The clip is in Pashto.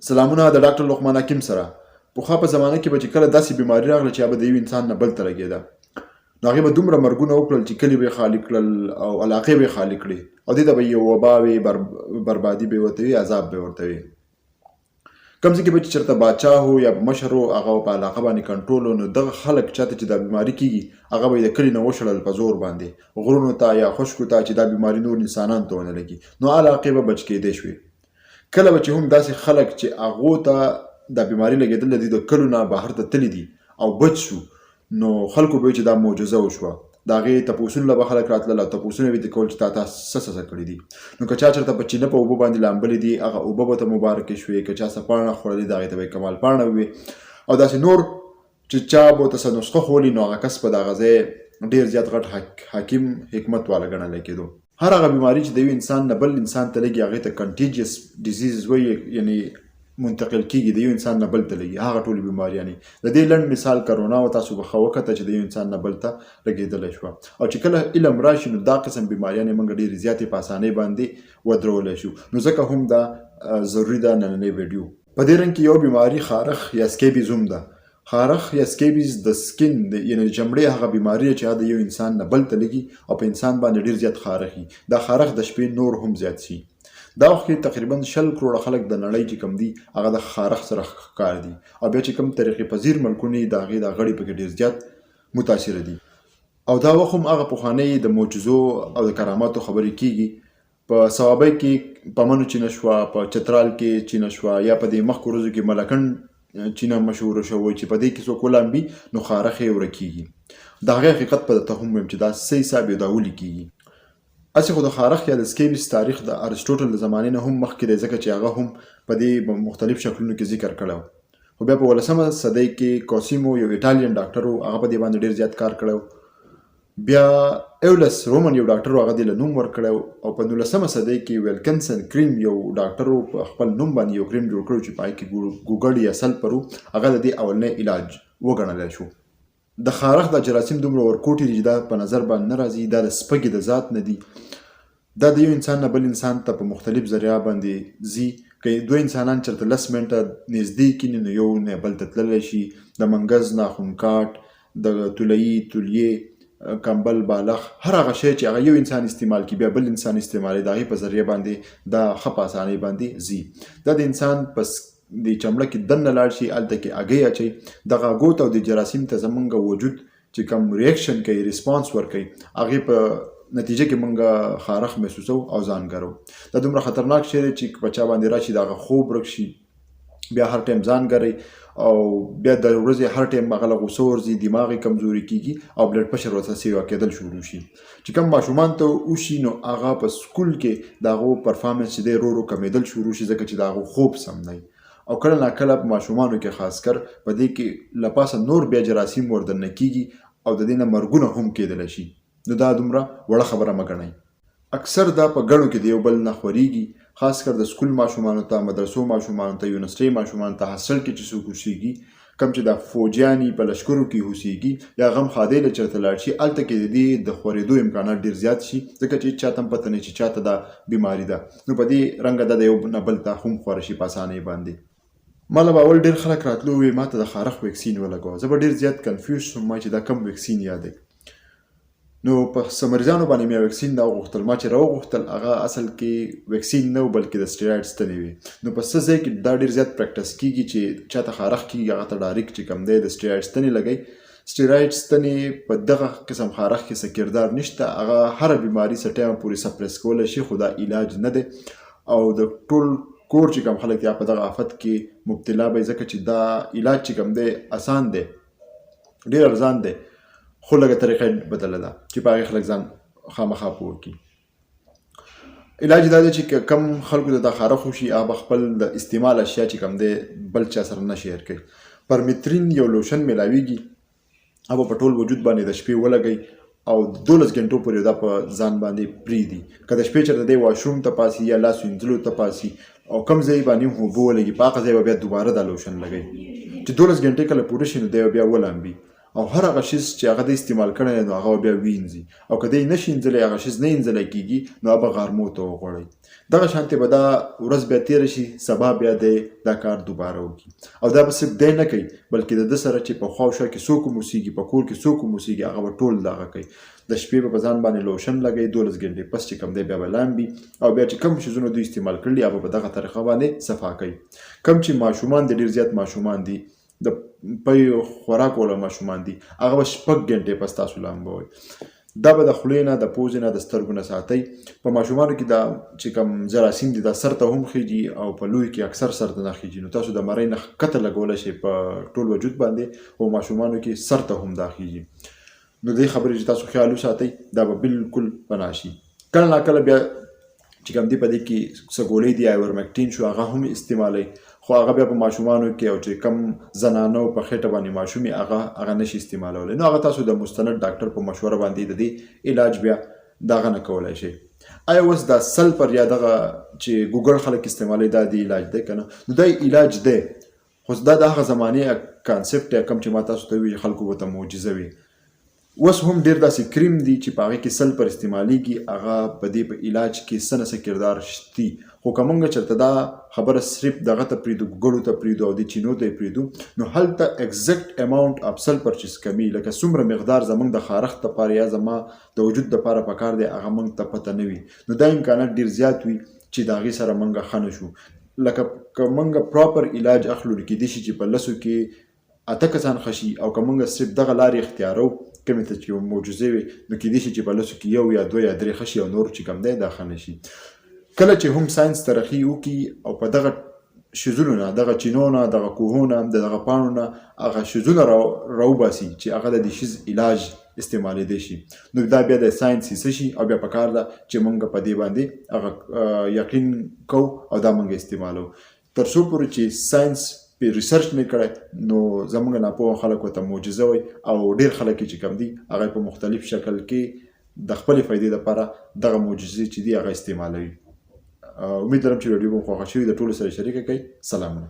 سلامونه د ډاکټر لقمان حکیم سره. پخوا په زمانه کې به چې کله داسې بیماري راغله چې هغه د یو انسان نه بل ته لګېده، نو هغې به دومره مرګونه وکړل چې کلي به یې خالي کړل او علاقې به یې خالي کړې او دې ته به یې وبا وي، بربادي به یې ورته وي، عذاب به یې ورته وي. کوم ځای کې به چې چېرته باچا و یا مشر و، هغه په علاقه باندې کنټرول و، نو دغه خلک چاته چې دا بیماري کېږي هغه به یې د کلي نه وشړل په زور باندې غرونو ته یا خشکو ته چې دا بیماري نور انسانانو ته ونه لګي، نو علاقې به بچ کېدی شوې. کله به چې هم داسې خلک چې هغو ته دا بیماري لګېدله دي د کلو نه بهر ته تللي دي او بچ شو، نو خلکو به وي چې دا معجزه وشوه. د هغې تپوسونو له به خلک راتلل او تپوسونه به یې کول چې تا څه کړي دي. نو که چا چېرته په چینه په اوبه باندې لامبلې دي هغه اوبه به ته مبارکې شوې، که چا څه پاڼه خوړلې ده هغې ته به یې کمال پاڼه وي، او داسې نور چې چا به ورته څه نسخه ښولي نو هغه کس به د هغه ځای ډېر زیات غټ حکیم حکمت والا ګڼلی کېدو. هر هغه بیماري چې د یو انسان نه بل انسان ته لګي هغې ته کنټیجیس ډیزیز وایي، یعنې منتقل کېږي، د یو انسان نه بل ته لګي. هغه ټولې بیماریانې د دې لنډ مثال کرونا و، تاسو به ښه وکته چې د یو انسان نه بل ته لګېدلی شوه. او چې کله علم راشي نو دا قسم بیماریانې موږ ډېرې زیاتې په اسانۍ باندې ودرولی شو. نو ځکه هم دا ضروري ده نننۍ ویډیو. په دې رنګ کې یو بیماري خارخ یا سکیبیز هم ده. خارخ یا سکیبیز د سکین یعنې د چمړې هغه بیماري چې هغه د یو انسان نه بل ته لګي او په انسان باندې ډېر زیات خارخ وي. دا خارخ د شپې نور هم زیات شي. دا وخت کې تقریبا 100 کروړه خلک د نړۍ چې کم دي هغه د خارخ سره ښکار دي، او بیا چې کم طریقې پذیر ملکونه دي د هغې د غړي پکې ډېر زیات متاثره دي. او دا وخت هم هغه پخوانۍ د معجزو او د کراماتو خبرې کېږي. په صوابۍ کې په منو چینه شوه، په چترال کې چینه شوه، یا په دې مخکې ورځو کې ملکنډ چینه مشهوره شوی چې په دې کې څوک ولامبي نو خارخ یې ورکېږي. د هغې حقیقت په درته هم ویم چې دا څه حساب یې دا ولې کېږي. هسې خو د خارخ یا د سکیبیز تاریخ د ارسټوټل د زمانې نه هم مخکې دی، ځکه چې هغه هم په دې مختلف شکلونو کې ذکر کړی و. خو بیا په 18مه صدۍ کې کوسیمو یو ایټالین ډاکټر و، هغه په دې باندې ډېر زیات کار کړی و. بیا ایولس رومن یو ډاکټر و، هغه دې له نوم ورکړی و. او په 19مه صدۍ کې ویلکنسن کریم یو ډاکټر و، په خپل نوم باندې یو کریم جوړ کړی چې په هغې کې ګوګړ یا سلفر و، هغه د دې اولنی علاج وګڼلی شو. د خارخ دا جراثیم دومره ورکوټي دي چې دا په نظر باندې نه راځي، دا د سپږې د ذات نه دي. دا د یو انسان نه بل انسان ته په مختلف ذریعه باندې ځي. که دوه انسانان چېرته 10 منټه نږدې کیني نو یو نه بل ته تللی شي. د منګز، ناخون کاټ، د تولۍ، تولیې، کمبل، بالښ، هر هغه شی چې هغه یو انسان استعمال کړي بیا بل انسان استعمالوي، د هغې په ذریعه باندې دا ښه په اسانۍ باندې ځي. دا د انسان په دې چمړه کې دننه لاړ شي، هلته کې هګۍ اچوي. دغه هګو ته او د جراثیم ته زمونږ وجود چې کوم ریاکشن کوي، ریسپانس ورکوي، هغې په نتیجه کې مونږ خارخ محسوسو او ځان ګرو. دا دومره خطرناک شی دی چې په چا باندې راشي د هغه خوب ورک شي، بیا هر ټایم ځان ګرئ، او بیا د ورځې هر ټایم هغه له غوسه ورځي، دماغ یې کمزوري کېږي او بلډ پرشر ورته سیوا کېدل شروع شي. چې کوم ماشومان ته وشي نو هغه په سکول کې د هغو پرفارمنس چې دی ورو ورو کمېدل شروع شي، ځکه چې د هغو خوب سم نه وي. او کله ناکله په ماشومانو کې خاص کر په دې کې له پاسه نور بیا جراثیم وردننه کېږي او د دې نه مرګونه هم کېدلی شي. نو دا دومره وړه خبره مه ګڼئ. اکثر دا په ګڼو کې د یو بل نه خورېږي، خاص کر د سکول ماشومانو ته، مدرسو ماشومانو ته، یونیورسټۍ ماشومانو ته، هاسټل کې چې څوک اوسېږي، کم چې دا فوجیانې په لشکرو کې اوسېږي یا غم خادۍ له چېرته لاړ شي، هلته کې د دې د خورېدو امکانات ډېر زیات شي، ځکه چې چا ته هم پته نه چې چا ته دا بیماري ده. نو په دې رنګه دا د یو نه بل ته هم خوره شي په اسانۍ باندې. ما له به اول ډېر خلک راتلو وویل ما ته د خارخ ویکسین ولګوه. زه به ډېر زیات کنفیوز شوم، ما چې دا کم ویکسین یادی. نو په څه مریضانو باندې مې ویکسین راوغوښتل. ما چې راوغوښتل هغه اصل کې ویکسین نه و بلکې د سټیراید ستنې وې. نو په څه ځای کې دا ډېر زیات پریکټس کېږي چې چا ته خارخ کېږي هغه ته ډایرکټ چې کوم دی د سټیراید ستنې لګوي. سټیراید ستنې په دغه قسم خارخ کې څه کردار نشته، هغه هره بیماري څه ټایمه پورې سپریس کولی شي، خو دا علاج نه دی. او د ټول کور چې کوم خلک یا په دغه آفت کې مبتلا به، ځکه چې دا علاج چې کوم دی اسان دی، ډېر ارزان دی، خو لږه طریقه یې بدله ده چې په هغې خلک ځان خامخا پوه کړي. علاج دا دی چې کم خلکو ته دا خارخ وشي هغه به خپل د استعمال اشیا چې کوم دی بل چا سره نه شیر کوي. پرمیترین یو لوشن میلاویږي، هغه په ټول وجود باندې د شپې ولګئ او 12 غنټو پورې دا په ځان باندې پرېږدي. که د شپې چېرته دی واشروم ته پاسي یا لاس وینځلو ته پاسي او کم ځای باندې هم اوبه ولګي، په هغه ځای به بیا دوباره دا لوشن لګئ چې 12 غنټې کله پوره شي نو دی بیا ولامبي. او هر هغه شیز چې هغه د استعمال کړی نو هغه بیا وینځي او که دی نشي وینځلی هغه شیز نه وینځلی کېږي نو هغه به غرمو ته وغوړئ. دغه شانتې به دا ورځ بیا تېره شي، سبا بیا دی دا کار دوباره وکړي. او دا به صرف دی نه کوي بلکې د ده سره چې په خوا او شا کې څوک هم اوسېږي، په کور کې څوک هم اوسېږي، هغه به ټول دغه کوي. د شپې به په ځان باندې لوشن لګوي، 12 ګنټې پس چې کوم دی بیا به لامبي او بیا چې کوم شیزونه دوی استعمال کړي هغه په دغه طریقه باندې صفا کوي. کوم چې ماشومان دي، ډېر زیات ماشومان دي، د پی خوراک والا ماشومان دي، هغه به 6 ګنټې پس تاسو لامبوئ. دا به د خولې نه، د پوزې نه، د سترګو نه ساتئ. په ماشومانو کې دا چې کوم جراثیم دي دا سر ته هم خیږي او په لوی کې اکثر سر ته نه خیږي، نو تاسو د مرۍ نه ښکته لګولی شئ په ټول وجود باندې، او ماشومانو کې سر ته هم دا خیږي. نو دې خبرې چې تاسو خیال وساتئ دا به بالکل پناه شي. کله ناکله بیا چې کوم دی په دې کې څه ګولۍ دي آیورمکټین شو هغه هم استعمالوي، خو هغه بیا په ماشومانو کې او چې کم زنانو په خېټه باندې ماشوم یې هغه نشي استعمالولی، نو هغه تاسو د مستند ډاکټر په مشوره باندې د دې علاج بیا دغه نه کولی شئ. آیا اوس دا سلفر یا دغه چې ګوګل خلک استعمالوي دا د علاج دی که نه؟ نو دا علاج دی، خو دا د هغه زمانې کانسپټ دی کوم چې ما تاسو ته ویل خلکو به ته معجزه وي. اوس هم ډېر داسې کریم دي چې په هغې کې سلفر استعمالیږي، هغه په دې په علاج کې څه نه څه کردار شتي. خو که موږ چېرته دا خبره صرف دغه ته پرېږدو، ګوګړو ته پرېږدو او د چینو ته یې پرېږدو، نو هلته اګزیکټ اماونټ اف سلفر چې کمي لکه څومره مقدار زموږ د خارښت دپاره یا زما د وجود دپاره پکار دی هغه موږ ته پته نه وي. نو دا امکانات ډېر زیات وي چې د هغې سره موږ ښه نه شو. لکه که موږ پراپر علاج اخلو نو کېدای شي چې په 10 کې 8 کسان ښه شي، او که موږ صرف دغه لارې اختیارو کومې ته چې معجزې وي نو کېدای شي چې په 10 کې 1 یا 2 یا 3 ښه شي او نور چې کوم دی دا ښه نه شي. کله چې هم ساینس ترقي وکړي او په دغه شیزونو نه، دغه چینو نه، دغه کوهو نه، دغه پاڼو نه هغه شیزونه راوباسي چې هغه د دې شیز علاج استعمالیدی شي، نو دا بیا د ساینس حصه شي او بیا پکار ده چې موږ په دې باندې هغه یقین کوو او دا موږ استعمالو. تر څو پورې چې ساینس په ریسرچ نه کړی نو زموږ ناپوه خلک ورته معجزه وایي، او ډېر خلک چې کوم دي هغه په مختلف شکل کې د خپلې فایدې لپاره دغه معجزې چې دي هغه استعمالوي. امید لرم چې ویډیو مو خوښه شوې، د ټولو سره شریکه کړئ. سلامونه.